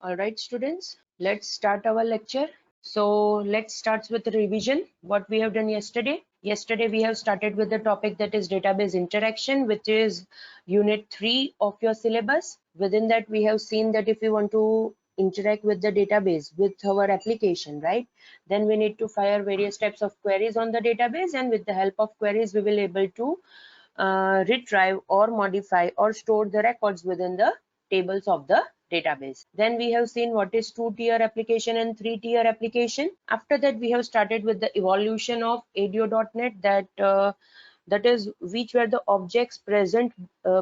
All right, students, let's start our lecture. So let's start with the revision. What we have done yesterday. Yesterday we have started with the topic that is database interaction, which is unit 3 of your syllabus. Within that we have seen that if we want to interact with the database with our application, right, then we need to fire various types of queries on the database, and with the help of queries we will able to retrieve or modify or store the records within the tables of the database. Then we have seen what is two-tier application and three-tier application. After that, we have started with the evolution of ADO.NET, that is which were the objects present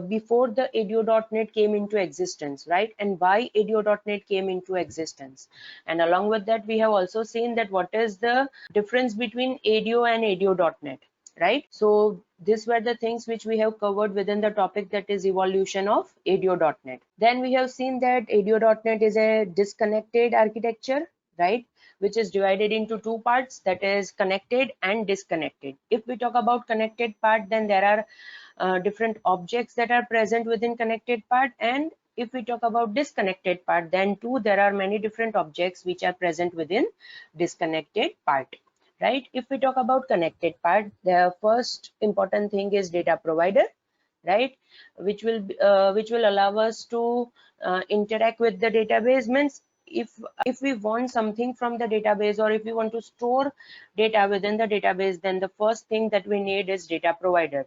before the ADO.NET came into existence, right? And why ADO.NET came into existence. And along with that, we have also seen that what is the difference between ADO and ADO.NET, right? So these were the things which we have covered within the topic that is evolution of ADO.NET. Then we have seen that ADO.NET is a disconnected architecture, right, which is divided into two parts, that is connected and disconnected. If we talk about connected part, then there are different objects that are present within connected part, and if we talk about disconnected part, then too there are many different objects which are present within disconnected part, right? If we talk about connected part, the first important thing is data provider, right, which will allow us to interact with the database. Means if we want something from the database, or if we want to store data within the database, then the first thing that we need is data provider,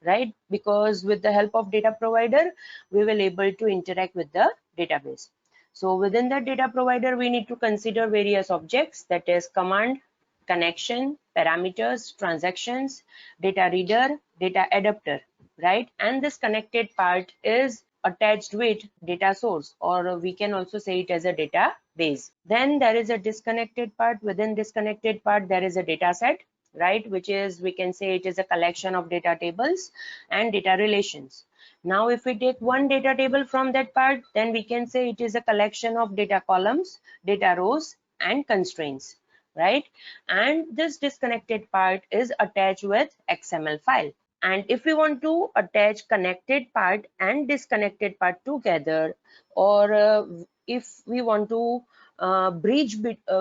right? Because with the help of data provider we will able to interact with the database. So within the data provider we need to consider various objects, that is command, connection, parameters, transactions, data reader, data adapter, right? And this connected part is attached with data source, or we can also say it as a database. Then there is a disconnected part. Within disconnected part there is a data set, right, which is, we can say it is a collection of data tables and data relations. Now if we take one data table from that part, then we can say it is a collection of data columns, data rows and constraints, right? And this disconnected part is attached with XML file. And if we want to attach connected part and disconnected part together, or if we want to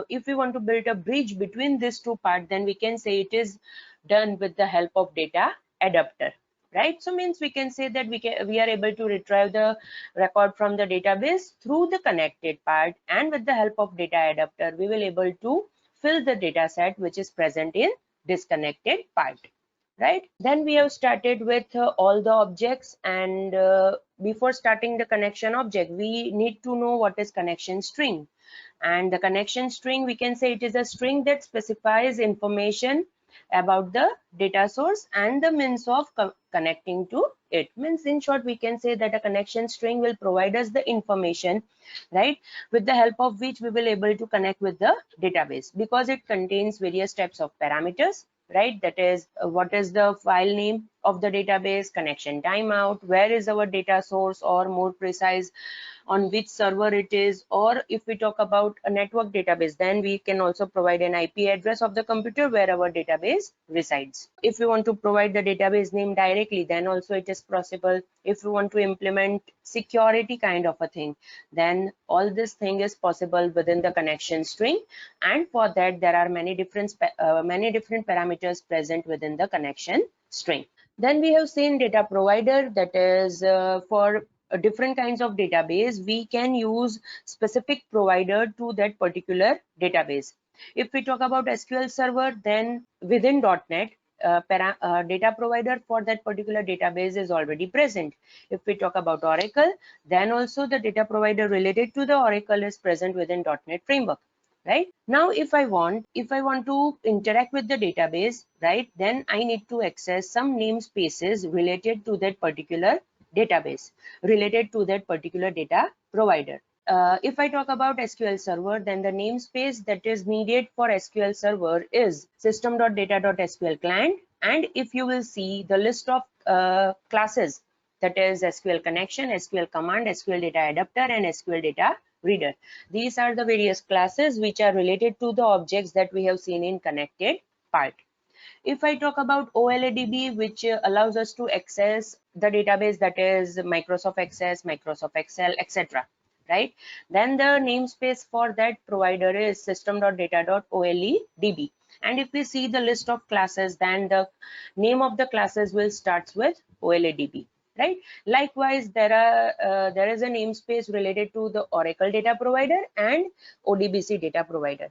if we want to build a bridge between these two parts, then we can say it is done with the help of data adapter, right? So means we can say that we are able to retrieve the record from the database through the connected part, and with the help of data adapter we will able to fill the data set which is present in disconnected part, right? Then we have started with all the objects, and before starting the connection object we need to know what is connection string. And the connection string, we can say it is a string that specifies information about the data source and the means of connecting to it. Means in short we can say that a connection string will provide us the information, right, with the help of which we will able to connect with the database, because it contains various types of parameters, right? That is what is the file name of the database, connection timeout, where is our data source, or more precise, on which server it is. Or if we talk about a network database, then we can also provide an IP address of the computer where our database resides. If we want to provide the database name directly, then also it is possible. If we want to implement security kind of a thing, then all this thing is possible within the connection string, and for that there are many different parameters present within the connection string. Then we have seen data provider, that is for different kinds of database we can use specific provider to that particular database. If we talk about SQL Server, then within .NET data provider for that particular database is already present. If we talk about Oracle, then also the data provider related to the Oracle is present within .NET framework, right? Now if I want to interact with the database, right, then I need to access some namespaces related to that particular database, related to that particular data provider. If I talk about SQL Server, then the namespace that is needed for SQL Server is system.data.sql client. And if you will see the list of classes, that is SQL connection, SQL command, SQL data adapter and SQL data reader. These are the various classes which are related to the objects that we have seen in connected part. If I talk about OLADB, which allows us to access the database, that is Microsoft Access, Microsoft Excel, etc., right? Then the namespace for that provider is system.data.oledb. And if we see the list of classes, then the name of the classes will starts with oledb, right? Likewise, there is a namespace related to the Oracle data provider and ODBC data provider.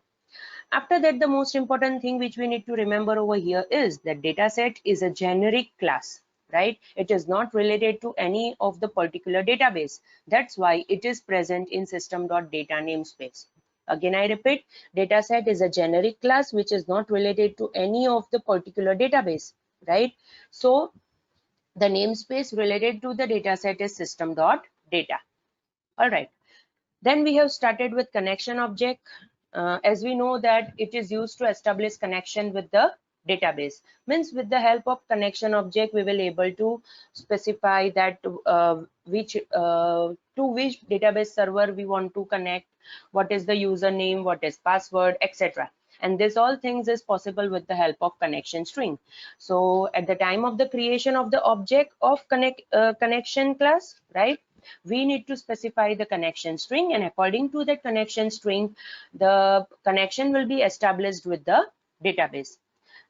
After that, the most important thing which we need to remember over here is that dataset is a generic class, right? It is not related to any of the particular database. That's why it is present in system.data namespace. Again, I repeat, dataset is a generic class which is not related to any of the particular database, right? So the namespace related to the dataset is system.data. All right. Then we have started with connection object. As we know that it is used to establish connection with the database. Means with the help of connection object, we will able to specify that to which database server we want to connect, what is the username, what is password, etc. And this all things is possible with the help of connection string. So at the time of the creation of the object of connection class, right, we need to specify the connection string, and according to that connection string, the connection will be established with the database.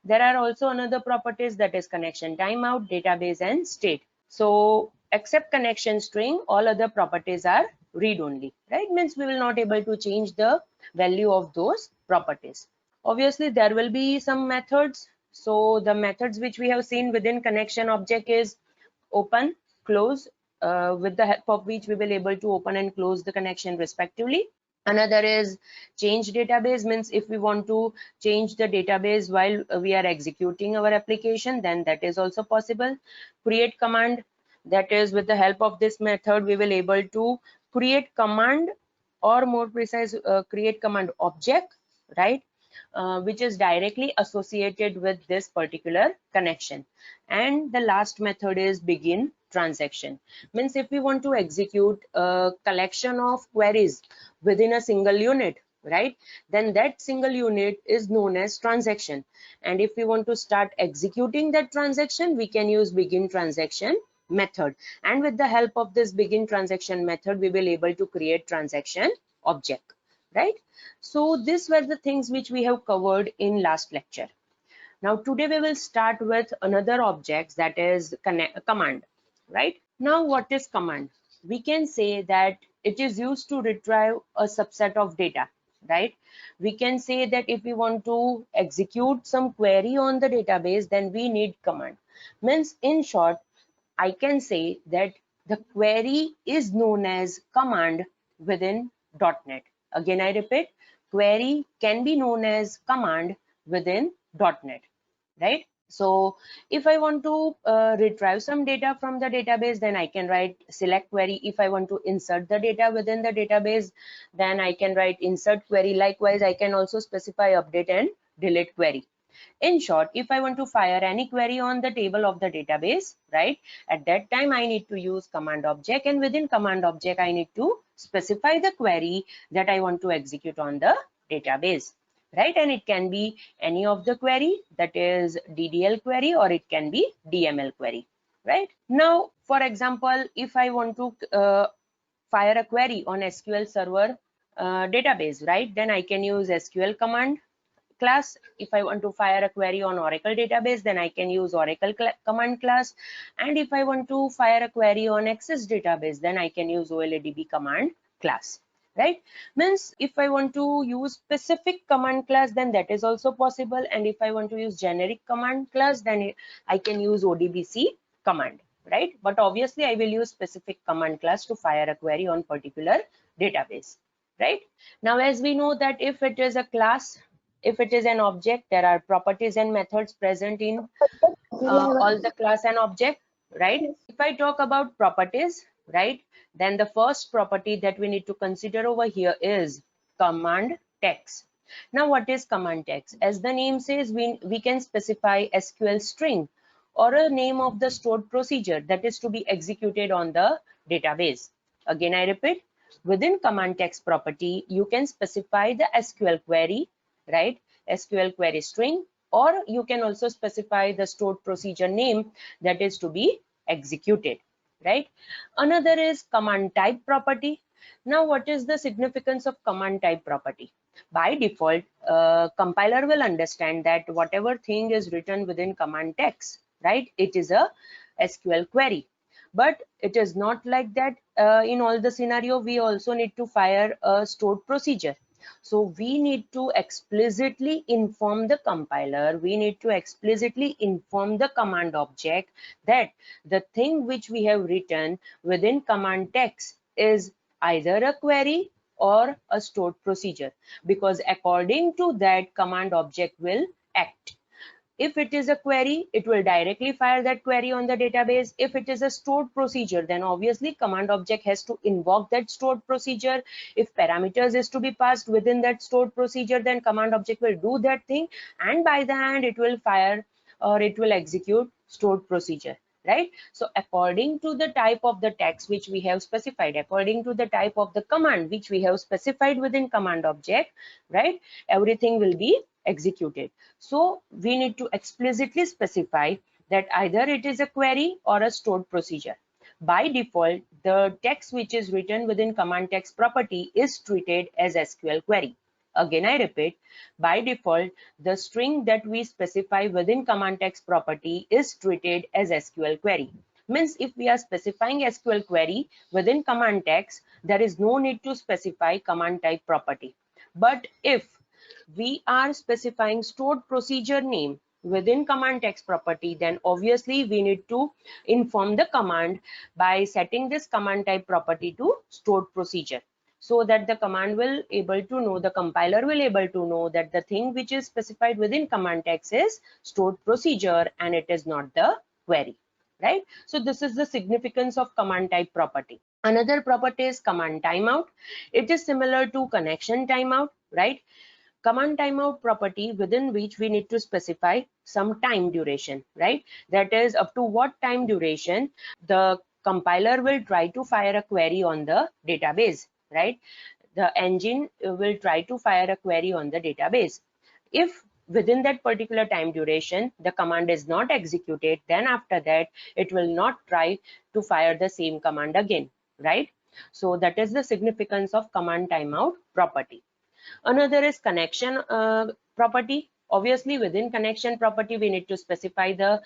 There are also another properties, that is connection timeout, database, and state. So except connection string, all other properties are read only, right? Means we will not able to change the value of those properties. Obviously there will be some methods. So the methods which we have seen within connection object is open, close, with the help of which we will able to open and close the connection respectively. Another is change database, means if we want to change the database while we are executing our application, then that is also possible. Create command, that is with the help of this method we will able to create command, or more precise, create command object, right? Which is directly associated with this particular connection. And the last method is begin transaction. Means if we want to execute a collection of queries within a single unit, right, then that single unit is known as transaction. And if we want to start executing that transaction, we can use begin transaction method. And with the help of this begin transaction method, we will able to create transaction object, right? So these were the things which we have covered in last lecture. Now today we will start with another object, that is command, right? Now what is command? We can say that it is used to retrieve a subset of data, right? We can say that if we want to execute some query on the database, then we need command. Means in short, I can say that the query is known as command within .NET. Again, I repeat, query can be known as command within .NET, right? So if I want to retrieve some data from the database, then I can write select query. If I want to insert the data within the database, then I can write insert query. Likewise, I can also specify update and delete query. In short, if I want to fire any query on the table of the database, right, at that time I need to use command object, and within command object I need to specify the query that I want to execute on the database, right? And it can be any of the query, that is DDL query, or it can be DML query, right? Now, for example, if I want to fire a query on SQL Server database, right, then I can use SQL command class. If I want to fire a query on Oracle database, then I can use Oracle command class. And if I want to fire a query on Access database, then I can use OLADB command class, right? Means if I want to use specific command class, then that is also possible. And if I want to use generic command class, then I can use ODBC command, right? But obviously I will use specific command class to fire a query on particular database, right? Now, as we know that if it is a class, if it is an object, there are properties and methods present in all the class and object, right? If I talk about properties, right, then the first property that we need to consider over here is command text. Now what is command text? As the name says, we can specify SQL string or a name of the stored procedure that is to be executed on the database. Again, I repeat, within command text property, you can specify the SQL query, right? SQL query string, or you can also specify the stored procedure name that is to be executed, right? Another is command type property. Now, what is the significance of command type property? By default, compiler will understand that whatever thing is written within command text, right, it is a SQL query. But it is not like that. In all the scenario, we also need to fire a stored procedure. So we need to explicitly inform the compiler, we need to explicitly inform the command object that the thing which we have written within command text is either a query or a stored procedure, because according to that, command object will act. If it is a query, it will directly fire that query on the database. If it is a stored procedure, then obviously command object has to invoke that stored procedure. If parameters is to be passed within that stored procedure, then command object will do that thing, and by the end it will fire or it will execute stored procedure, right? So according to the type of the text which we have specified, according to the type of the command which we have specified within command object, right, everything will be executed. So we need to explicitly specify that either it is a query or a stored procedure. By default, the text which is written within command text property is treated as SQL query. Again, I repeat, by default, the string that we specify within command text property is treated as SQL query. Means if we are specifying SQL query within command text, there is no need to specify command type property. But if we are specifying stored procedure name within command text property, then obviously we need to inform the command by setting this command type property to stored procedure, so that the command will able to know, the compiler will able to know that the thing which is specified within command text is stored procedure and it is not the query, right? So this is the significance of command type property. Another property is command timeout. It is similar to connection timeout, right? Command timeout property within which we need to specify some time duration, right? That is up to what time duration the compiler will try to fire a query on the database, right? The engine will try to fire a query on the database. If within that particular time duration the command is not executed, then after that it will not try to fire the same command again, right? So that is the significance of command timeout property. Another is connection property. Obviously, within connection property, we need to specify the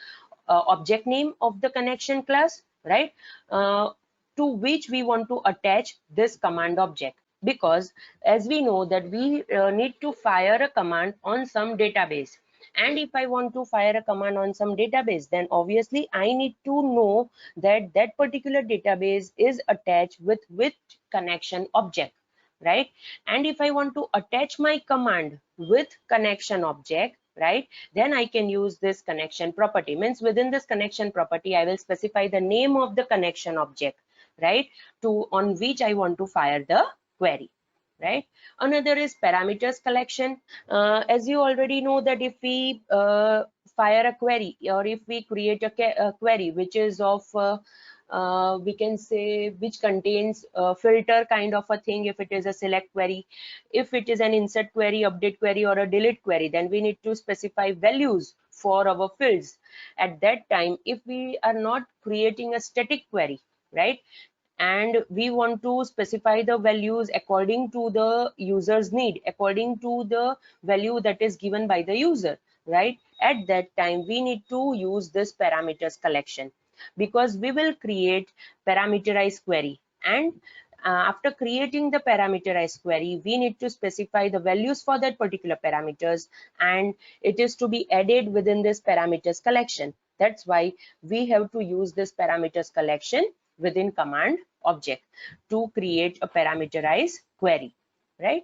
object name of the connection class, right? To which we want to attach this command object. Because as we know that we need to fire a command on some database. And if I want to fire a command on some database, then obviously I need to know that that particular database is attached with which connection object, right? And if I want to attach my command with connection object, right, then I can use this connection property. Means within this connection property I will specify the name of the connection object, right, to on which I want to fire the query, right? Another is parameters collection. As you already know that if we fire a query, or if we create a query which is of we can say which contains a filter kind of a thing, if it is a select query, if it is an insert query, update query, or a delete query, then we need to specify values for our fields. At that time, if we are not creating a static query, right, and we want to specify the values according to the user's need, according to the value that is given by the user, right, at that time we need to use this parameters collection, because we will create parameterized query, and after creating the parameterized query, we need to specify the values for that particular parameters, and it is to be added within this parameters collection. That's why we have to use this parameters collection within command object to create a parameterized query, right?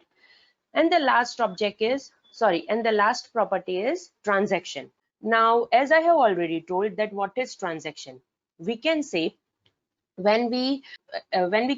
And the last object is, sorry, and the last property is transaction. Now, as I have already told that what is transaction, we can say when we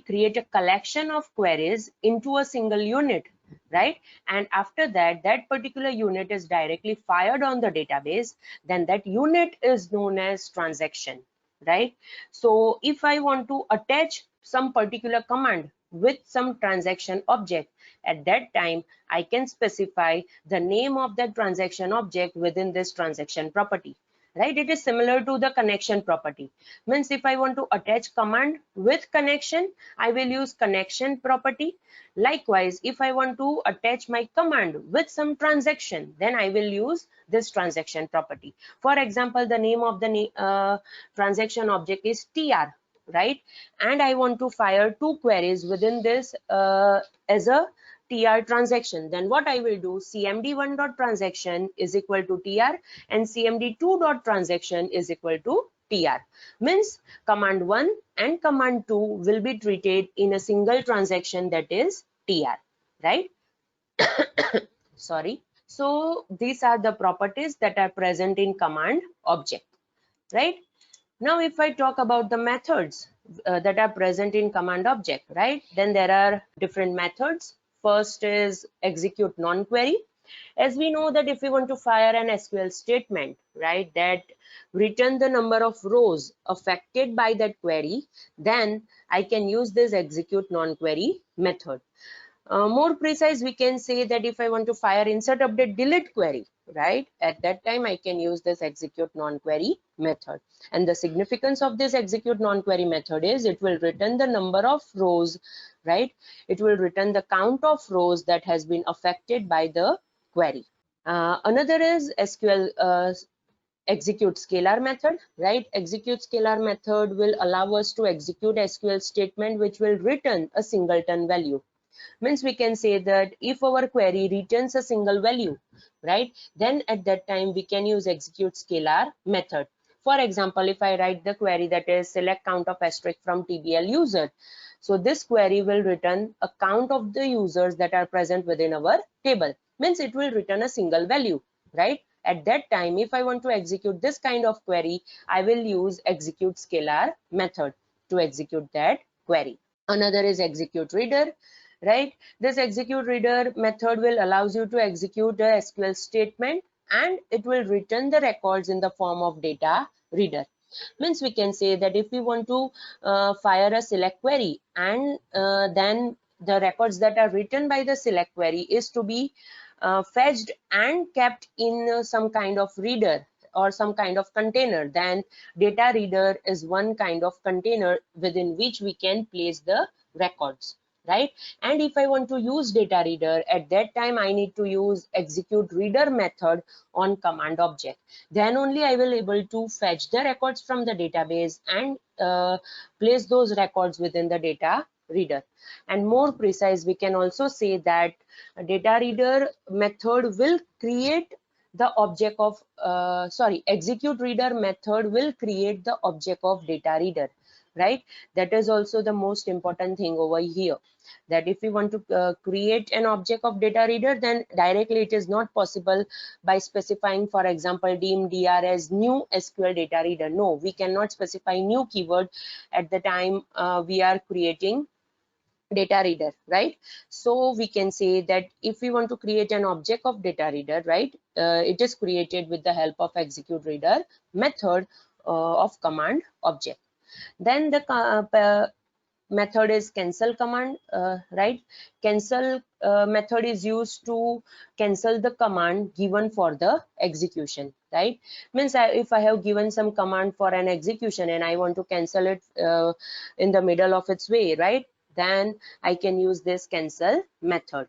create a collection of queries into a single unit, right, and after that that particular unit is directly fired on the database, then that unit is known as transaction, right? So if I want to attach some particular command with some transaction object, at that time I can specify the name of that transaction object within this transaction property. right? It is similar to the connection property. Means if I want to attach command with connection, I will use connection property. Likewise, if I want to attach my command with some transaction, then I will use this transaction property. For example, the name of the transaction object is tr, right? And I want to fire two queries within this as a tr transaction. Then what I will do, cmd1.transaction is equal to tr and cmd2.transaction is equal to tr. Means command 1 and command 2 will be treated in a single transaction, that is tr, right? Sorry. So these are the properties that are present in command object, right? Now if I talk about the methods that are present in command object, right, then there are different methods. First is execute non-query. As we know that if we want to fire an SQL statement, right, that return the number of rows affected by that query, then I can use this execute non-query method. More precise, we can say that if I want to fire insert update delete query, right, at that time I can use this execute non-query method. And the significance of this execute non-query method is it will return the number of rows, right? It will return the count of rows that has been affected by the query. Another is SQL execute scalar method, right? Execute scalar method will allow us to execute SQL statement which will return a singleton value. Means we can say that if our query returns a single value, right, then at that time we can use execute scalar method. For example, if I write the query that is select count of asterisk from TBL user, so this query will return a count of the users that are present within our table. Means it will return a single value, right? At that time, if I want to execute this kind of query, I will use execute scalar method to execute that query. Another is execute reader, right? This execute reader method will allows you to execute a SQL statement and it will return the records in the form of data reader. Means we can say that if we want to fire a select query and then the records that are written by the select query is to be fetched and kept in some kind of reader or some kind of container, then data reader is one kind of container within which we can place the records, right? And if I want to use data reader, at that time I need to use execute reader method on command object. Then only I will able to fetch the records from the database and place those records within the data reader. And more precise, we can also say that a data reader method will create the object of execute reader method will create the object of data reader, right? That is also the most important thing over here, that if we want to create an object of data reader, then directly it is not possible by specifying, for example, deem.dr as new SQL data reader. No, we cannot specify new keyword at the time we are creating data reader, right? So we can say that if we want to create an object of data reader, right, it is created with the help of execute reader method of command object. Then the method is cancel command, right? Cancel method is used to cancel the command given for the execution, right? Means if I have given some command for an execution and I want to cancel it in the middle of its way, right, then I can use this cancel method.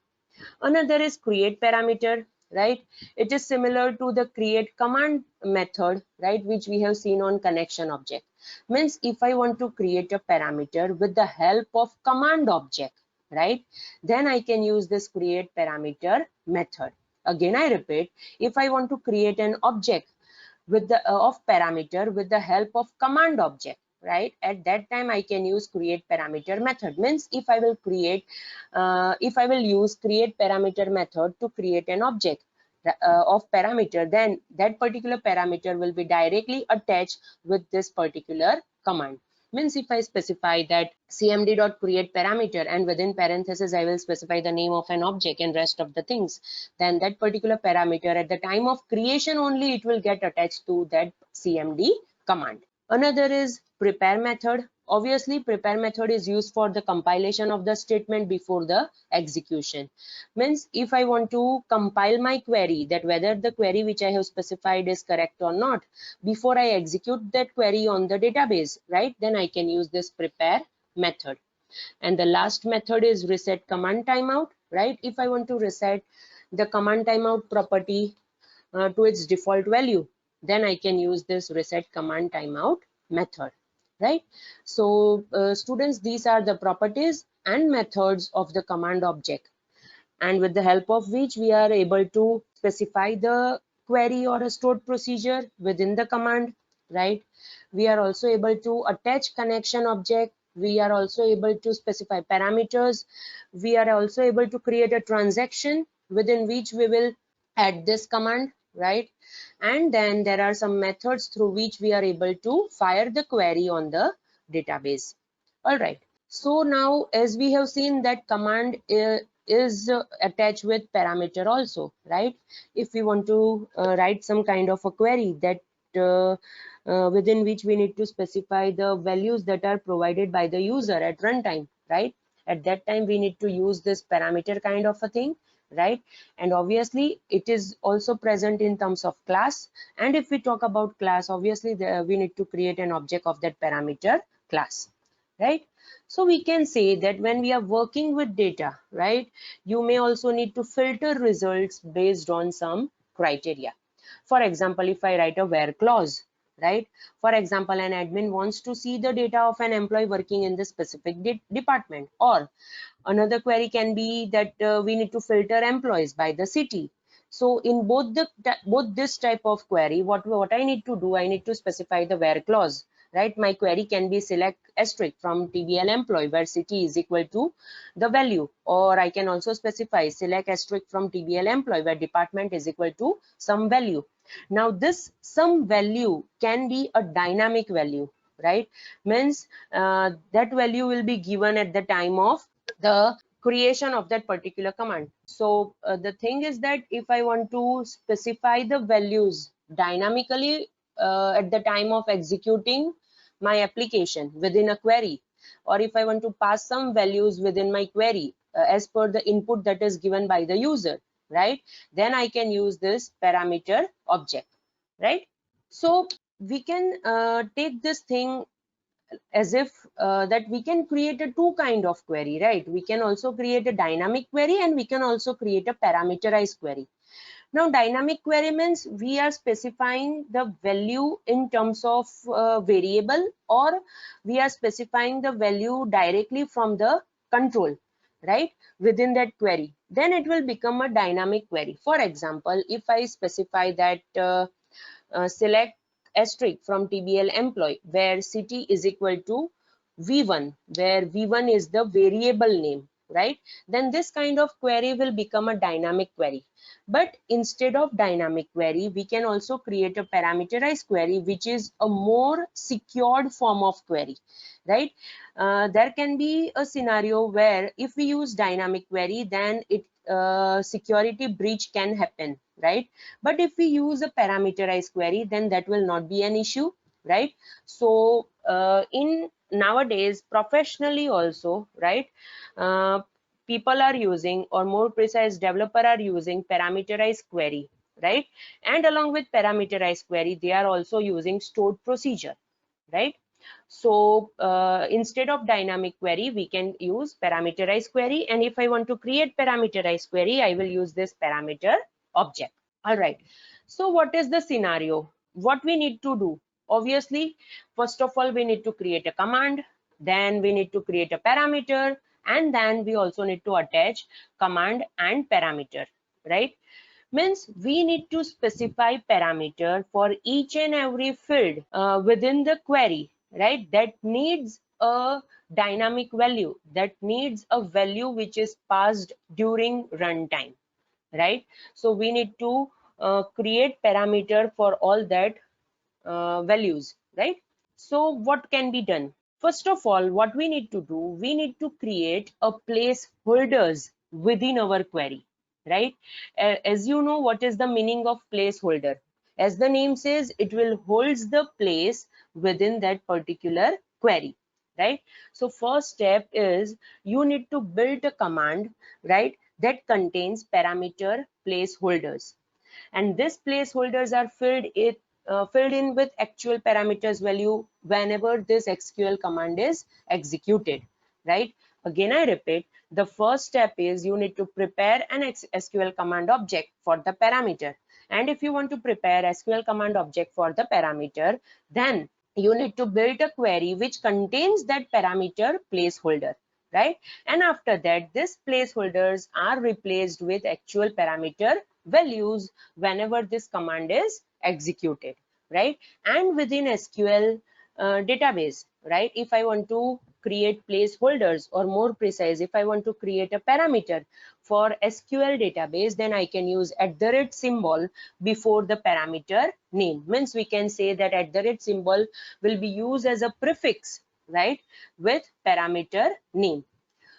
Another is create parameter, right? It is similar to the create command method, right, which we have seen on connection object. Means if I want to create a parameter with the help of command object, right, then I can use this create parameter method. Again, I repeat, if I want to create an object with the of parameter with the help of command object, right, at that time I can use create parameter method. Means if I will use create parameter method to create an object of parameter, then that particular parameter will be directly attached with this particular command. Means if I specify that cmd.create parameter and within parentheses I will specify the name of an object and rest of the things, then that particular parameter at the time of creation only it will get attached to that cmd command. Another is prepare method, obviously prepare method is used for the compilation of the statement before the execution. Means if I want to compile my query, that whether the query which I have specified is correct or not, before I execute that query on the database, right, then I can use this prepare method. And the last method is reset command timeout, right? If I want to reset the command timeout property to its default value, then I can use this reset command timeout method, right? So students, these are the properties and methods of the command object, and with the help of which we are able to specify the query or a stored procedure within the command, right? We are also able to attach connection object. We are also able to specify parameters. We are also able to create a transaction within which we will add this command, right? And then there are some methods through which we are able to fire the query on the database. All right. So now, as we have seen that command is attached with parameter also, right? If we want to write some kind of a query that within which we need to specify the values that are provided by the user at runtime, right? At that time we need to use this parameter kind of a thing, right? And obviously it is also present in terms of class. And if we talk about class, obviously we need to create an object of that parameter class, right? So we can say that when we are working with data, right, you may also need to filter results based on some criteria. For example, if I write a where clause, right, for example, an admin wants to see the data of an employee working in the specific department, or another query can be that we need to filter employees by the city. So in both this type of query, what I need to do, I need to specify the where clause, right? My query can be select asterisk from TBL employee where city is equal to the value, or I can also specify select asterisk from TBL employee where department is equal to some value. Now this some value can be a dynamic value, right? Means that value will be given at the time of the creation of that particular command. So the thing is that if I want to specify the values dynamically at the time of executing my application within a query, or if I want to pass some values within my query as per the input that is given by the user, right, then I can use this parameter object, right? So we can take this thing as if that we can create a two kind of query, right? We can also create a dynamic query and we can also create a parameterized query. Now dynamic query means we are specifying the value in terms of variable, or we are specifying the value directly from the control, right, within that query. Then it will become a dynamic query. For example, if I specify that select asterisk from TBL employee where city is equal to V1, where V1 is the variable name, right? Then this kind of query will become a dynamic query. But instead of dynamic query, we can also create a parameterized query, which is a more secured form of query, right? There can be a scenario where if we use dynamic query, then it security breach can happen, right? But if we use a parameterized query, then that will not be an issue, right? So in nowadays professionally also, right, people are using, or more precise developer are using parameterized query, right? And along with parameterized query, they are also using stored procedure, right? So instead of dynamic query, we can use parameterized query. And if I want to create parameterized query, I will use this parameter object. All right. So what is the scenario? What we need to do? Obviously, first of all, we need to create a command. Then we need to create a parameter. And then we also need to attach command and parameter, right? Means we need to specify parameter for each and every field within the query, right, that needs a dynamic value, that needs a value which is passed during runtime, right? So we need to create parameter for all that values, right? So what can be done? First of all, what we need to do, we need to create a placeholders within our query, right? As you know, what is the meaning of placeholder? As the name says, it will holds the place within that particular query, right? So first step is you need to build a command, right, that contains parameter placeholders, and these placeholders are filled in with actual parameters value whenever this SQL command is executed, right? Again, I repeat, the first step is you need to prepare an SQL command object for the parameter. And if you want to prepare SQL command object for the parameter, then you need to build a query which contains that parameter placeholder, right? And after that, these placeholders are replaced with actual parameter values whenever this command is executed, right? And within SQL database, right, if I want to create placeholders, or more precise, if I want to create a parameter for SQL database, then I can use @ symbol before the parameter name. Means we can say that @ symbol will be used as a prefix, right, with parameter name.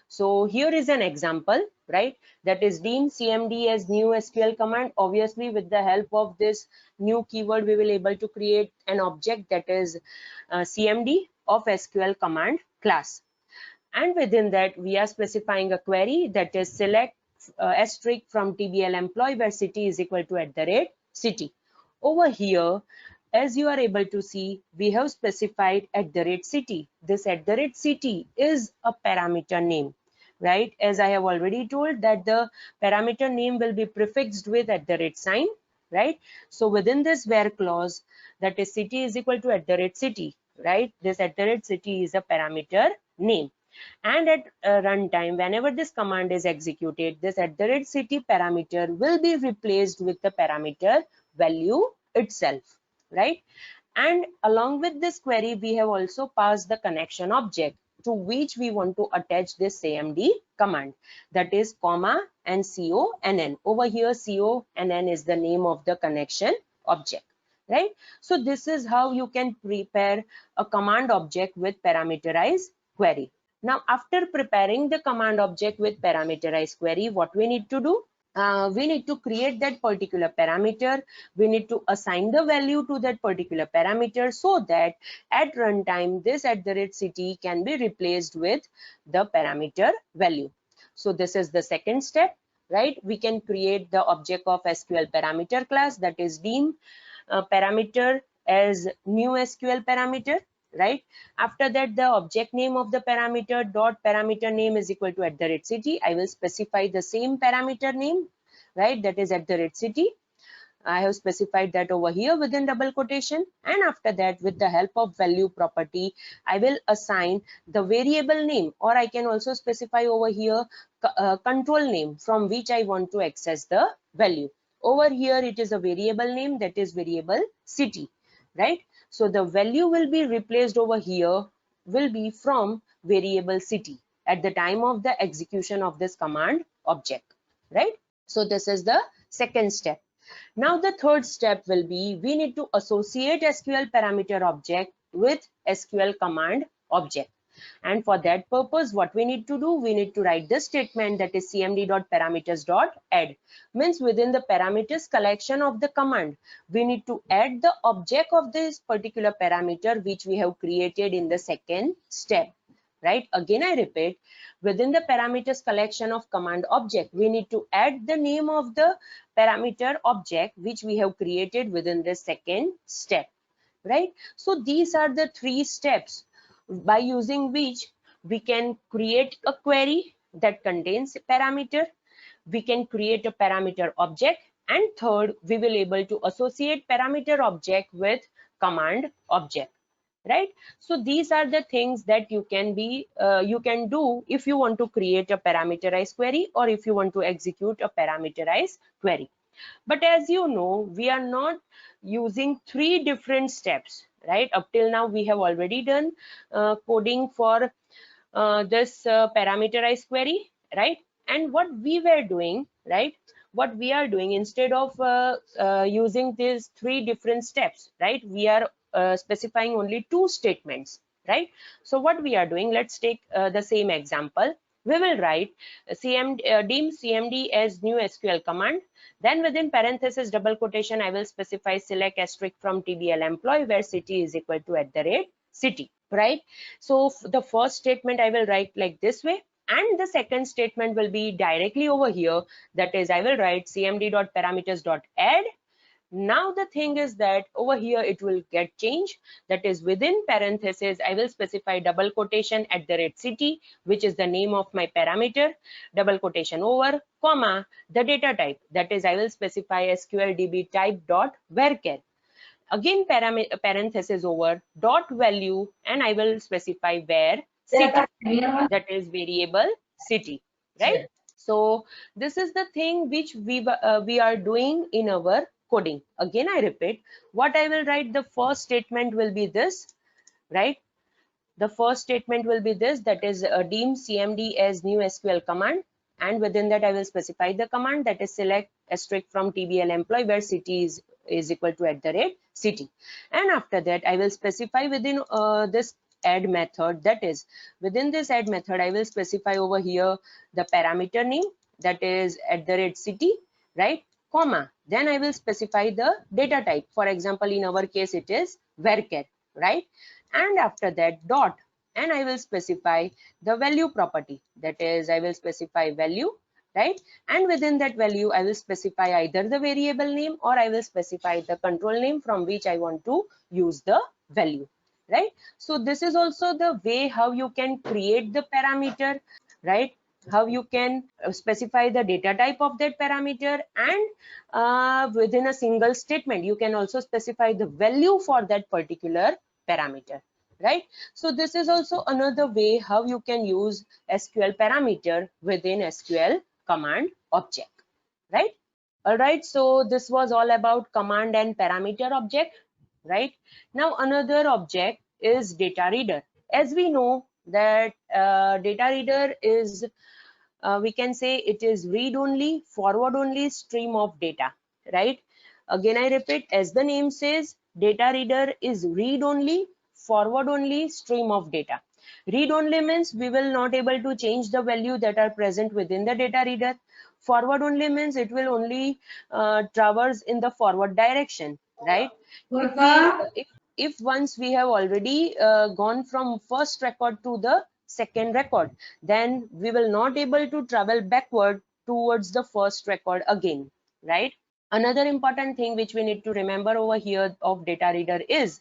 So here is an example, right? That is deem cmd as new SQL command. Obviously, with the help of this new keyword, we will able to create an object that is cmd of SQL command class. And within that, we are specifying a query that is select asterisk from TBL employee where city is equal to @city. Over here, as you are able to see, we have specified @city. This @city is a parameter name, right? As I have already told that the parameter name will be prefixed with @sign, right? So within this where clause, that is city is equal to @city, right? This @city is a parameter name. And at runtime, whenever this command is executed, this @city parameter will be replaced with the parameter value itself, right? And along with this query, we have also passed the connection object to which we want to attach this cmd command, that is comma and conn. Over here, conn is the name of the connection object, right? So this is how you can prepare a command object with parameterized query. Now, after preparing the command object with parameterized query, what we need to do? We need to create that particular parameter. We need to assign the value to that particular parameter so that at runtime, this @city can be replaced with the parameter value. So this is the second step, right? We can create the object of SQL parameter class, that is deem parameter as new SQL parameter, right? After that, the object name of the parameter dot parameter name is equal to @city. I will specify the same parameter name, right? That is @city. I have specified that over here within double quotation. And after that, with the help of value property, I will assign the variable name, or I can also specify over here control name from which I want to access the value. Over here, it is a variable name, that is variable city, right? So the value will be replaced over here, will be from variable city at the time of the execution of this command object, right? So this is the second step. Now the third step will be we need to associate SQL parameter object with SQL command object. And for that purpose, what we need to do, we need to write this statement, that is cmd.parameters.add. Means within the parameters collection of the command, we need to add the object of this particular parameter which we have created in the second step, right? Again, I repeat, within the parameters collection of command object, we need to add the name of the parameter object which we have created within the second step, right? So these are the three steps by using which we can create a query that contains a parameter, we can create a parameter object, and third, we will able to associate parameter object with command object, right? So these are the things that you can do if you want to create a parameterized query, or if you want to execute a parameterized query. But as you know, we are not using three different steps, right? Up till now, we have already done coding for this parameterized query, right? And what we were doing, right? What we are doing, instead of using these three different steps, right? We are specifying only two statements, right? So what we are doing, let's take the same example. We will write deem cmd as new SQL command. Then within parenthesis double quotation, I will specify select asterisk from TBL employee where city is equal to @city. right? So the first statement I will write like this way, and the second statement will be directly over here. That is, I will write cmd.parameters.add. Now the thing is that over here it will get changed. That is, within parentheses I will specify double quotation @city, which is the name of my parameter, double quotation over, comma, the data type. That is, I will specify SQLDB type dot varchar. Again parenthesis over, dot value, and I will specify where city, that is variable city, right? So this is the thing which we are doing in our coding. Again I repeat, what I will write, the first statement will be this, right? The first statement will be this, that is deem cmd as new SQL command, and within that I will specify the command, that is select asterisk from tbl employee where city is equal to @city. And after that I will specify within this add method, that is within this add method I will specify over here the parameter name, that is @city, right, comma, then I will specify the data type. For example, in our case it is varchar, right? And after that dot, and I will specify the value property, that is I will specify value, right? And within that value I will specify either the variable name or I will specify the control name from which I want to use the value, right? So this is also the way how you can create the parameter, right? How you can specify the data type of that parameter, and within a single statement you can also specify the value for that particular parameter, right? So this is also another way how you can use SQL parameter within SQL command object, right? All right, so this was all about command and parameter object, right? Now another object is data reader. As we know that data reader is, we can say it is read only, forward only stream of data, right? Again I repeat, as the name says, data reader is read only, forward only stream of data. Read only means we will not able to change the value that are present within the data reader. Forward only means it will only traverse in the forward direction, right? If once we have already gone from first record to the second record, then we will not able to travel backward towards the first record again, right? Another important thing which we need to remember over here of data reader is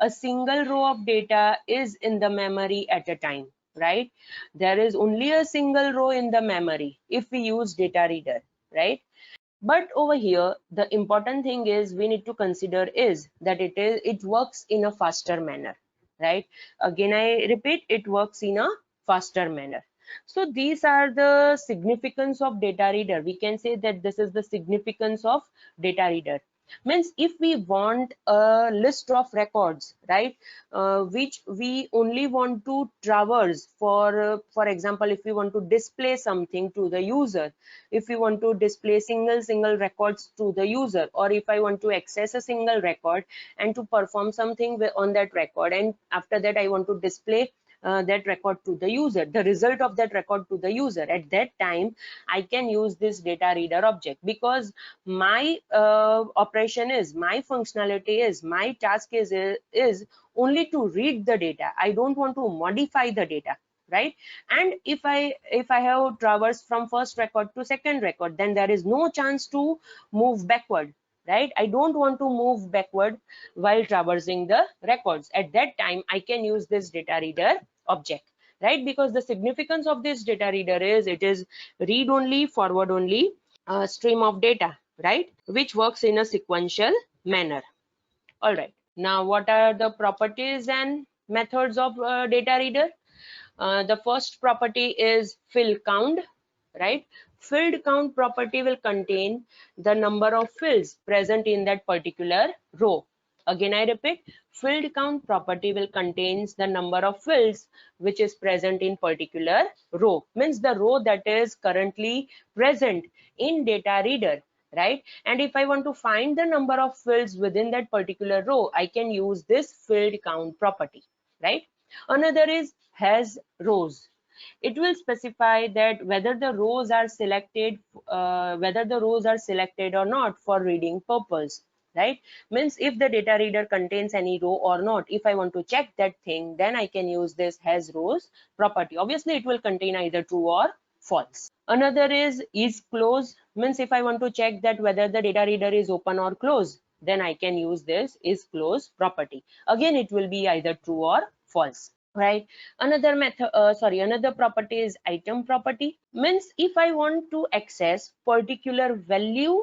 a single row of data is in the memory at a time, right? There is only a single row in the memory if we use data reader, right? But over here the important thing is we need to consider is that it works in a faster manner, right? Again I repeat, it works in a faster manner. So these are the significance of data reader. We can say that this is the significance of data reader. Means if we want a list of records, right, which we only want to traverse for example, if we want to display something to the user, if we want to display single records to the user, or if I want to access a single record and to perform something on that record, and after that I want to display that record to the user, the result of that record to the user, at that time I can use this data reader object, because my operation is, my functionality is, my task is only to read the data. I don't want to modify the data, right? And if I have traversed from first record to second record, then there is no chance to move backward, right? I don't want to move backward while traversing the records. At that time I can use this data reader object, right? Because the significance of this data reader is it is read only, forward only stream of data, right, which works in a sequential manner. All right, now what are the properties and methods of data reader? The first property is field count, right? Field count property will contain the number of fields present in that particular row. Again I repeat, field count property will contains the number of fields which is present in particular row, means the row that is currently present in data reader, right? And if I want to find the number of fields within that particular row, I can use this field count property, right? Another is has rows. It will specify that whether the rows are selected or not for reading purpose, right? Means if the data reader contains any row or not, if I want to check that thing, then I can use this has rows property. Obviously it will contain either true or false. Another is close, means if I want to check that whether the data reader is open or closed, then I can use this is close property. Again it will be either true or false, right? Another method, another property is item property. Means if I want to access particular value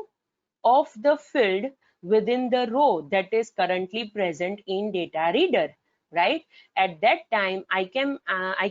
of the field within the row that is currently present in data reader, right? At that time I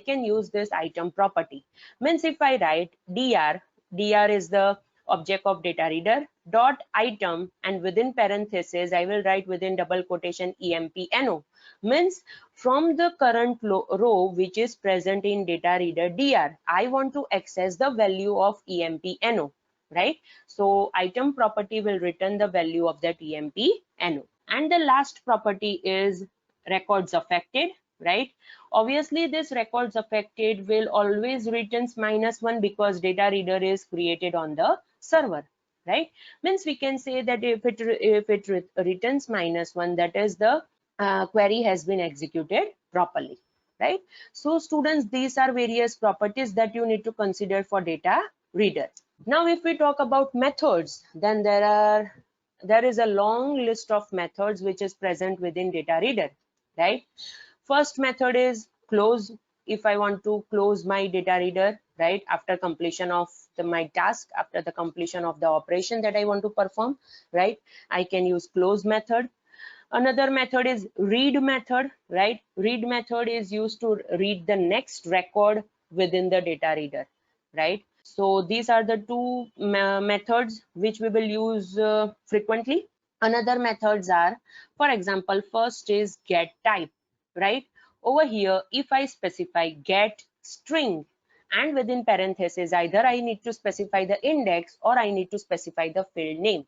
can use this item property. Means if I write dr is the object of data reader dot item, and within parenthesis I will write within double quotation empno, means from the current row which is present in data reader dr, I want to access the value of empno, right? So item property will return the value of that empno. And the last property is records affected, right? Obviously this records affected will always returns -1 because data reader is created on the server, right? Means we can say that if it returns -1, that is the query has been executed properly, right? So students, these are various properties that you need to consider for data reader. Now if we talk about methods, then there is a long list of methods which is present within data reader, right? First method is close. If I want to close my data reader, right, after completion of my task, after the completion of the operation that I want to perform, right, I can use close method. Another method is read method, right? Read method is used to read the next record within the data reader, right? So these are the two methods which we will use frequently. Another methods are, for example, first is get type, right? Over here, if I specify get string and within parentheses, either I need to specify the index or I need to specify the field name.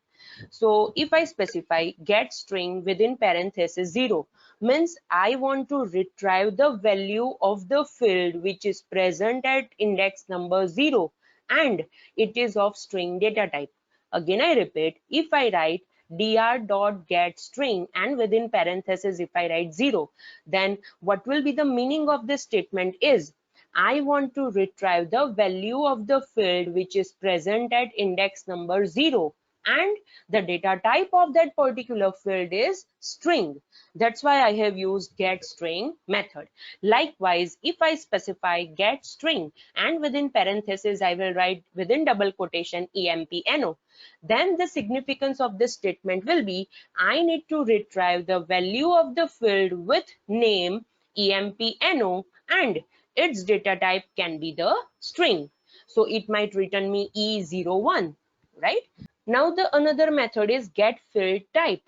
So if I specify get string within parenthesis 0, means I want to retrieve the value of the field which is present at index number 0 and it is of string data type. Again I repeat, if I write dr.getString and within parentheses if I write 0, then what will be the meaning of this statement is I want to retrieve the value of the field which is present at index number 0 and the data type of that particular field is string. That's why I have used get string method. Likewise, if I specify get string and within parentheses I will write within double quotation empno, then the significance of this statement will be I need to retrieve the value of the field with name empno and its data type can be the string. So it might return me E01, right? Now the another method is get field type.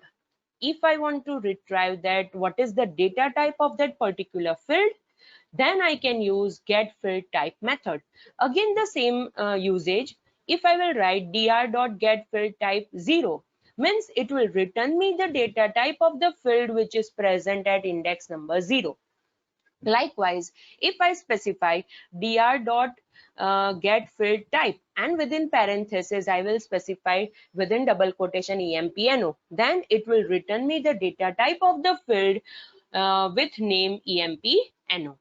If I want to retrieve that what is the data type of that particular field, then I can use get field type method. Again the same usage. If I will write dr.getFieldType 0, means it will return me the data type of the field which is present at index number 0. Likewise, if I specify dr.get field type and within parentheses I will specify within double quotation empno, then it will return me the data type of the field with name empno,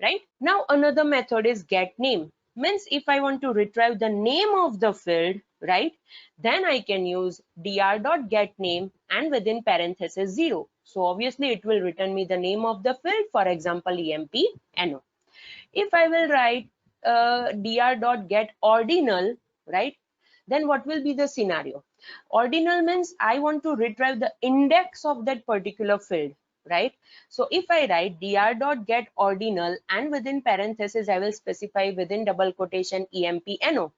right? Now another method is get name. Means if I want to retrieve the name of the field, right, then I can use dr.getName and within parentheses 0. So obviously it will return me the name of the field, for example empno. If I will write dr.getOrdinal, right, then what will be the scenario? Ordinal means I want to retrieve the index of that particular field, right? So if I write dr.getOrdinal and within parentheses I will specify within double quotation empno,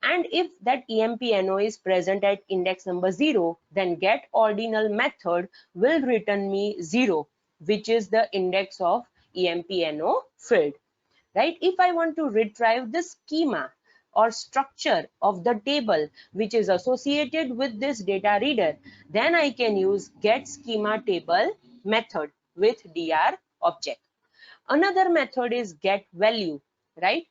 and if that empno is present at index number 0, then getOrdinal method will return me 0, which is the index of empno field, right? If I want to retrieve the schema or structure of the table which is associated with this data reader, then I can use get schema table method with dr object. Another method is get value, right?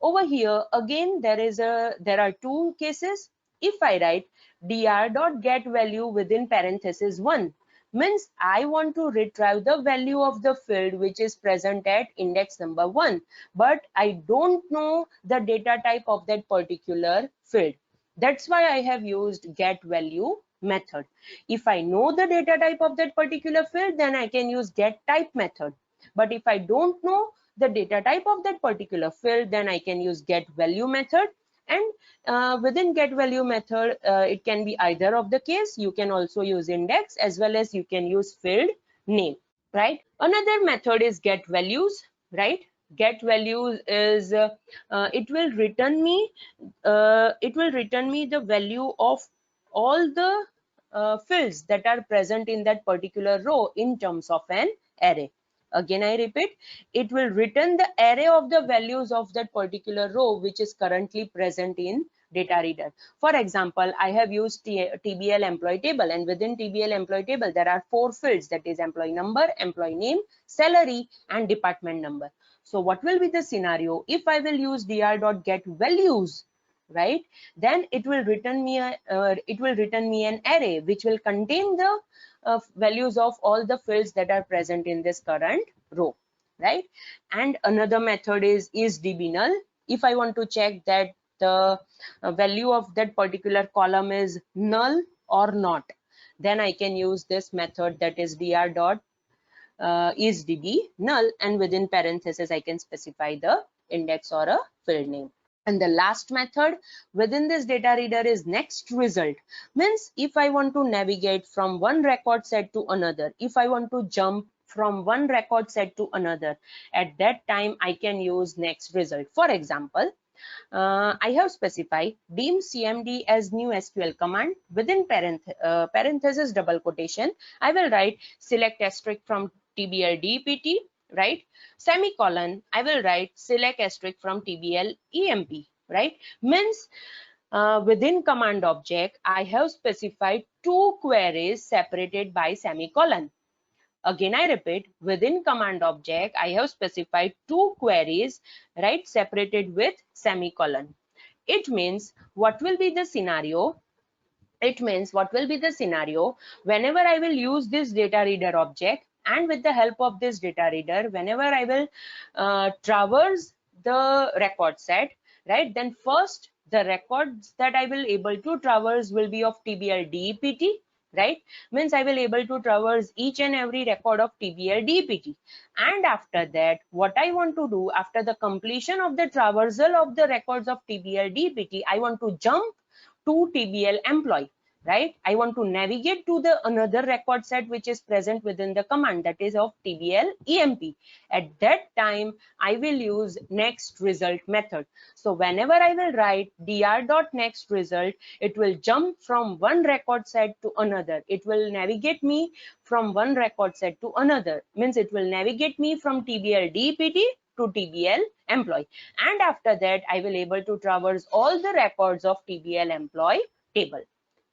Over here again there are two cases. If I write dr dot get value within parenthesis 1, means I want to retrieve the value of the field which is present at index number 1, but I don't know the data type of that particular field. That's why I have used get value method. If I know the data type of that particular field, then I can use get type method. But if I don't know the data type of that particular field, then I can use get value method. And within get value method, it can be either of the case. You can also use index as well as you can use field name, right? Another method is get values, right? Get values is it will return me the value of all the fields that are present in that particular row in terms of an array. Again, I repeat, it will return the array of the values of that particular row which is currently present in data reader. For example, I have used TBL employee table, and within TBL employee table there are 4 fields, that is employee number, employee name, salary and department number. So what will be the scenario if I will use dr.getValues, right? Then it will return me an array which will contain the values of all the fields that are present in this current row, right? And another method is dbNull. If I want to check that the value of that particular column is null or not, then I can use this method, that is dr is db null, and within parentheses I can specify the index or a field name. And the last method within this data reader is next result. Means if I want to navigate from one record set to another, if I want to jump from one record set to another, at that time I can use next result. For example, I have specified dim cmd as new SQL command. Within parenthesis double quotation, I will write select asterisk from TBL DPT, right? Semicolon, I will write select asterisk from TBL EMP, right? Means within command object, I have specified 2 queries separated by semicolon. Again, I repeat, within command object, I have specified 2 queries, right, separated with semicolon. It means what will be the scenario? It means what will be the scenario whenever I will use this data reader object, and with the help of this data reader, whenever I will traverse the record set, right, then first the records that I will able to traverse will be of TBL DPT, right? Means I will able to traverse each and every record of TBL DPT. And after that, what I want to do after the completion of the traversal of the records of TBL DPT, I want to jump to TBL employee, right? I want to navigate to the another record set which is present within the command, that is of TBL EMP. At that time, I will use next result method. So whenever I will write dr.next result, it will jump from one record set to another. It will navigate me from one record set to another. Means it will navigate me from TBL DPT to TBL employee, and after that I will able to traverse all the records of TBL employee table,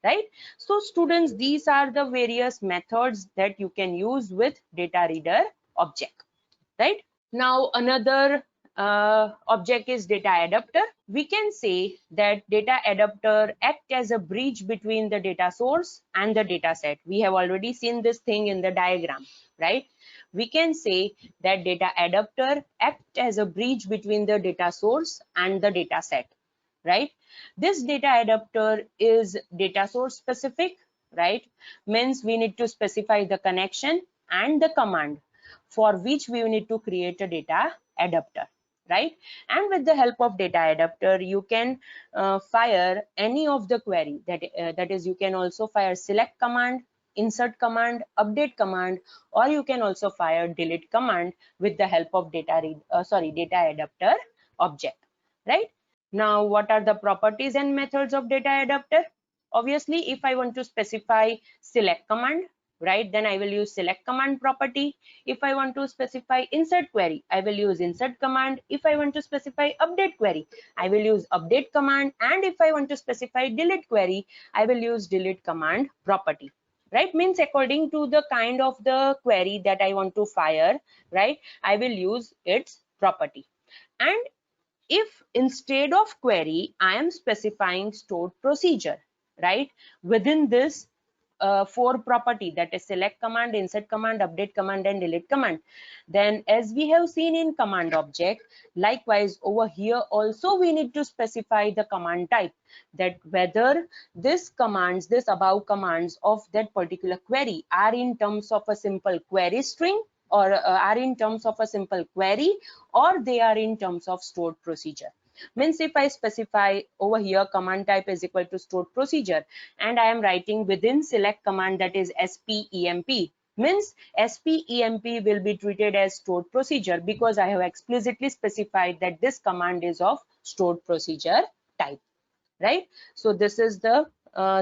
right? So students, these are the various methods that you can use with data reader object, right? Now another object is data adapter. We can say that data adapter act as a bridge between the data source and the data set. We have already seen this thing in the diagram, right? We can say that data adapter act as a bridge between the data source and the data set, right? This data adapter is data source specific, right? Means we need to specify the connection and the command for which we need to create a data adapter, right? And with the help of data adapter, you can fire any of the query, that is, you can also fire select command, insert command, update command, or you can also fire delete command with the help of data adapter object, right? Now, what are the properties and methods of data adapter? Obviously, if I want to specify select command, right, then I will use select command property. If I want to specify insert query, I will use insert command. If I want to specify update query, I will use update command. And if I want to specify delete query, I will use delete command property, right? Means according to the kind of the query that I want to fire, right, I will use its property. And if instead of query I am specifying stored procedure, right, within this for property, that is select command, insert command, update command, and delete command, then as we have seen in command object, likewise over here also we need to specify the command type, that whether this above commands of that particular query are in terms of a simple query string, or are in terms of a simple query, or they are in terms of stored procedure. Means if I specify over here command type is equal to stored procedure, and I am writing within select command that is spemp, means spemp will be treated as stored procedure, because I have explicitly specified that this command is of stored procedure type, right? So this is the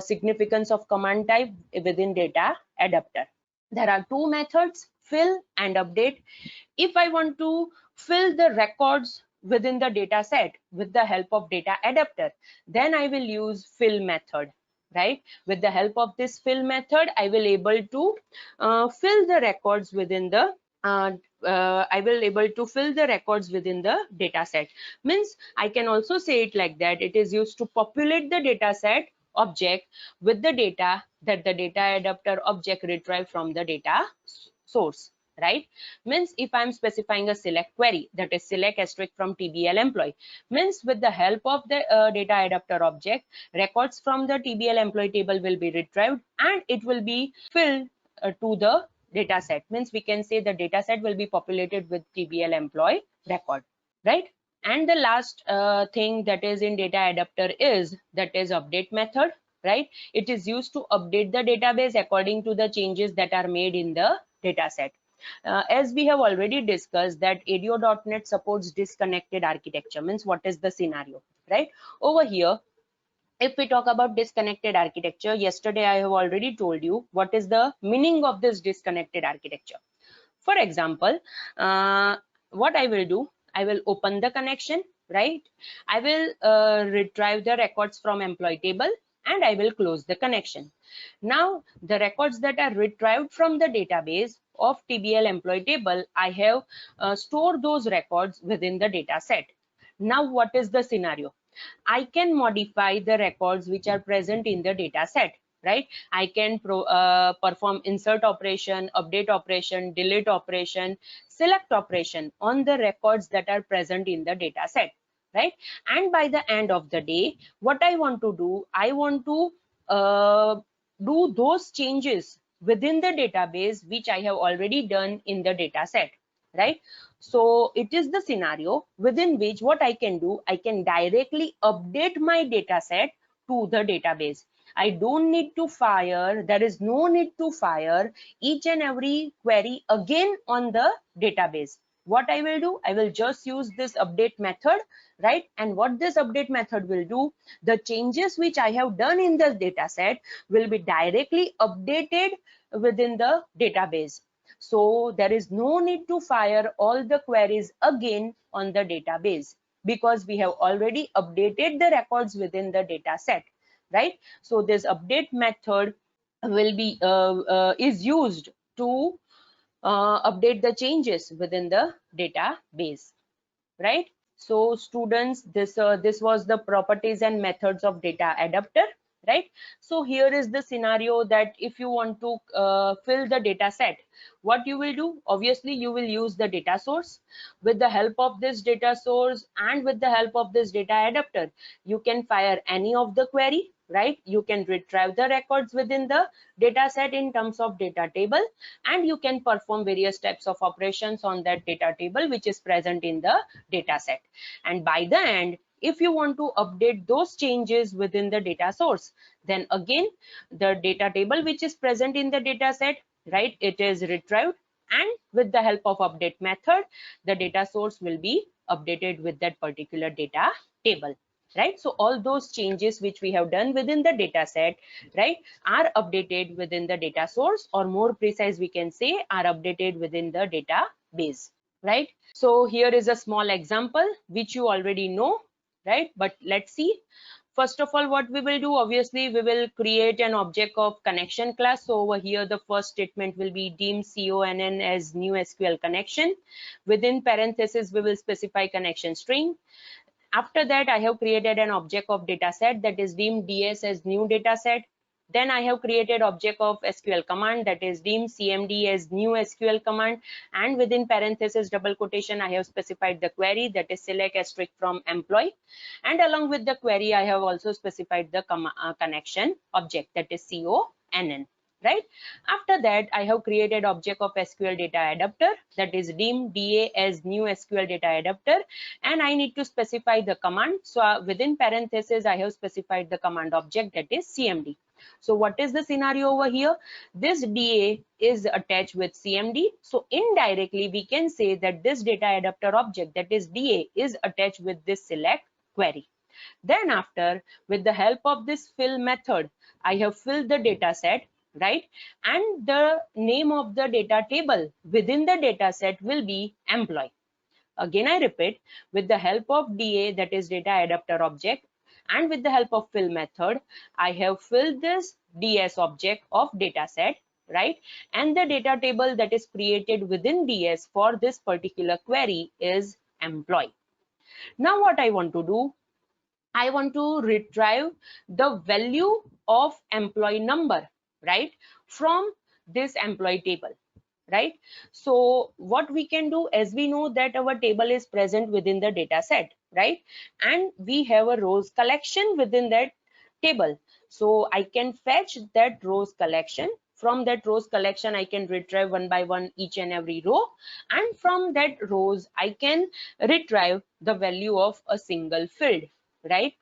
significance of command type within data adapter. There are two methods, fill and update. If I want to fill the records within the data set with the help of data adapter, then I will use fill method, right? With the help of this fill method, I will able to fill the records within the I will able to fill the records within the data set. Means I can also say it like that, it is used to populate the data set object with the data that the data adapter object retrieve from the data source, right? Means if I'm specifying a select query, that is select asterisk from TBL employee, means with the help of the data adapter object, records from the TBL employee table will be retrieved and it will be filled to the data set. Means we can say the data set will be populated with TBL employee record, right? And the last thing that is in data adapter is that is update method, right? It is used to update the database according to the changes that are made in the data set. As we have already discussed that ADO.NET supports disconnected architecture. Means what is the scenario, right? Over here, if we talk about disconnected architecture, yesterday I have already told you what is the meaning of this disconnected architecture. For example, what I will do, I will open the connection, right? I will retrieve the records from employee table and I will close the connection. Now the records that are retrieved from the database of TBL employee table, I have stored those records within the data set. Now what is the scenario? I can modify the records which are present in the data set, right? I can perform insert operation, update operation, delete operation, select operation on the records that are present in the data set, right? And by the end of the day, what I want to do, I want to do those changes within the database which I have already done in the data set, right? So it is the scenario within which what I can do, I can directly update my data set to the database. I don't need to fire, there is no need to fire each and every query again on the database. What I will do, I will just use this update method, right? And what this update method will do, the changes which I have done in the data set will be directly updated within the database. So there is no need to fire all the queries again on the database because we have already updated the records within the data set, right? So this update method will be is used to update the changes within the database, right? So students, this was the properties and methods of data adapter, right? So here is the scenario that if you want to fill the data set, what you will do, obviously you will use the data source. With the help of this data source and with the help of this data adapter, you can fire any of the query, right? You can retrieve the records within the data set in terms of data table, and you can perform various types of operations on that data table which is present in the data set. And by the end, if you want to update those changes within the data source, then again the data table which is present in the data set, right, it is retrieved, and with the help of update method, the data source will be updated with that particular data table, right? So all those changes which we have done within the data set, right, are updated within the data source, or more precise we can say are updated within the database, right? So here is a small example which you already know, right? But let's see. First of all, what we will do, obviously we will create an object of connection class. So over here the first statement will be deem conn as new SQL connection. Within parentheses we will specify connection string. After that, I have created an object of data set that is deemed DS as new data set. Then I have created object of SQL command that is deemed CMD as new SQL command, and within parenthesis double quotation I have specified the query that is select asterisk from employee, and along with the query I have also specified the connection object that is CONN. Right. After that, I have created object of SQL data adapter that is deemed DA as new SQL data adapter, and I need to specify the command. So within parentheses, I have specified the command object that is CMD. So what is the scenario over here? This DA is attached with CMD. So indirectly, we can say that this data adapter object that is DA is attached with this select query. Then after, with the help of this fill method, I have filled the data set, right? And the name of the data table within the data set will be employee. Again, I repeat, with the help of DA, that is data adapter object, and with the help of fill method, I have filled this DS object of data set, right? And the data table that is created within DS for this particular query is employee. Now what I want to do, I want to retrieve the value of employee number, right, from this employee table, right? So what we can do, as we know that our table is present within the data set, right? And we have a rows collection within that table. So I can fetch that rows collection. From that rows collection, I can retrieve one by one each and every row. And from that rows, I can retrieve the value of a single field, right?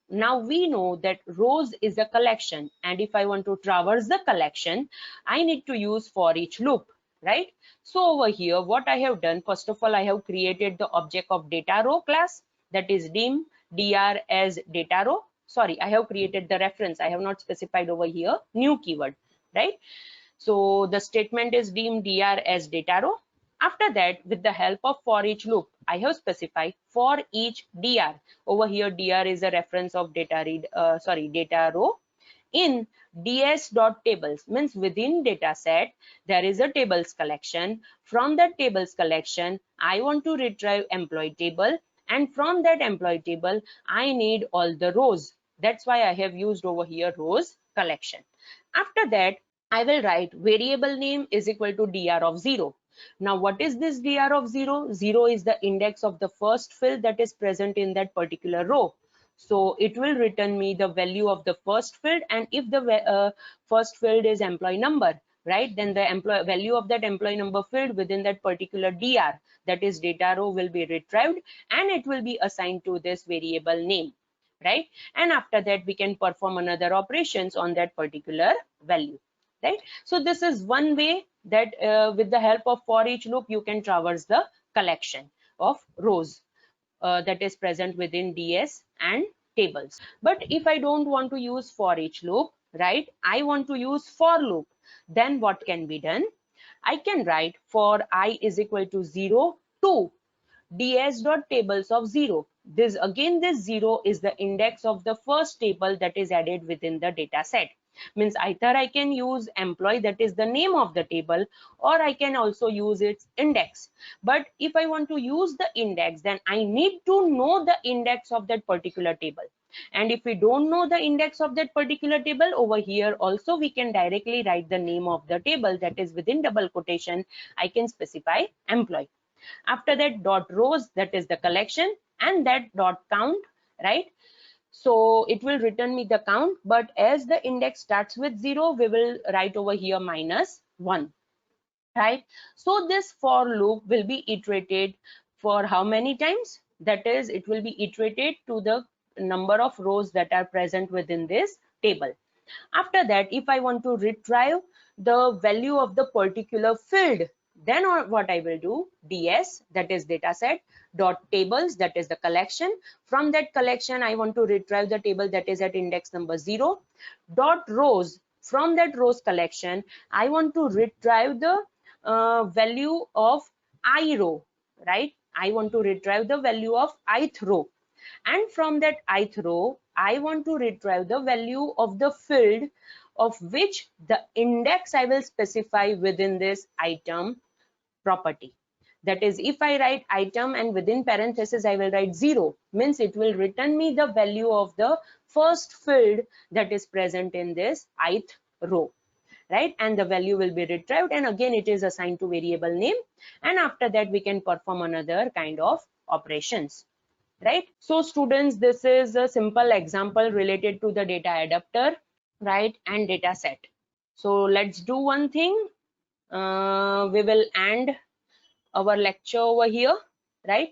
Now we know that rows is a collection, and if I want to traverse the collection, I need to use for each loop, right? So over here, what I have done, first of all, I have created the object of data row class that is deemed dr as data row. Sorry, I have created the reference. I have not specified over here new keyword, right? So the statement is deemed dr as data row. After that, with the help of for each loop, I have specified for each dr. Over here, dr is a reference of data row. In ds.tables means within data set, there is a tables collection. From that tables collection, I want to retrieve employee table, and from that employee table, I need all the rows. That's why I have used over here rows collection. After that, I will write variable name is equal to dr of 0. Now what is this dr of 0? 0 is the index of the first field that is present in that particular row. So it will return me the value of the first field, and if the first field is employee number, right, then the employee value of that employee number field within that particular dr, that is data row, will be retrieved, and it will be assigned to this variable name, right? And after that, we can perform another operations on that particular value, right? So this is one way that with the help of for each loop, you can traverse the collection of rows that is present within DS and tables. But if I don't want to use for each loop, right, I want to use for loop, then what can be done? I can write for I is equal to 0 to ds.tables of 0. This 0 is the index of the first table that is added within the data set. Means either I can use employee, that is the name of the table, or I can also use its index. But if I want to use the index, then I need to know the index of that particular table. And if we don't know the index of that particular table, over here also we can directly write the name of the table, that is within double quotation I can specify employee. After that, dot rows, that is the collection, and that dot count, right? So it will return me the count, but as the index starts with 0, we will write over here -1, right? So this for loop will be iterated for how many times? That is, it will be iterated to the number of rows that are present within this table. After that, if I want to retrieve the value of the particular field, then what I will do, ds, that is data set, dot tables, that is the collection. From that collection, I want to retrieve the table that is at index number 0. Dot rows, from that rows collection, I want to retrieve the value of I row, right? I want to retrieve the value of ith row. And from that ith row, I want to retrieve the value of the field of which the index I will specify within this item property. That is, if I write item and within parenthesis I will write 0, means it will return me the value of the first field that is present in this ith row, right? And the value will be retrieved, and again it is assigned to variable name, and after that we can perform another kind of operations, right? So students, this is a simple example related to the data adapter, right, and data set. So let's do one thing. We will end our lecture over here, right?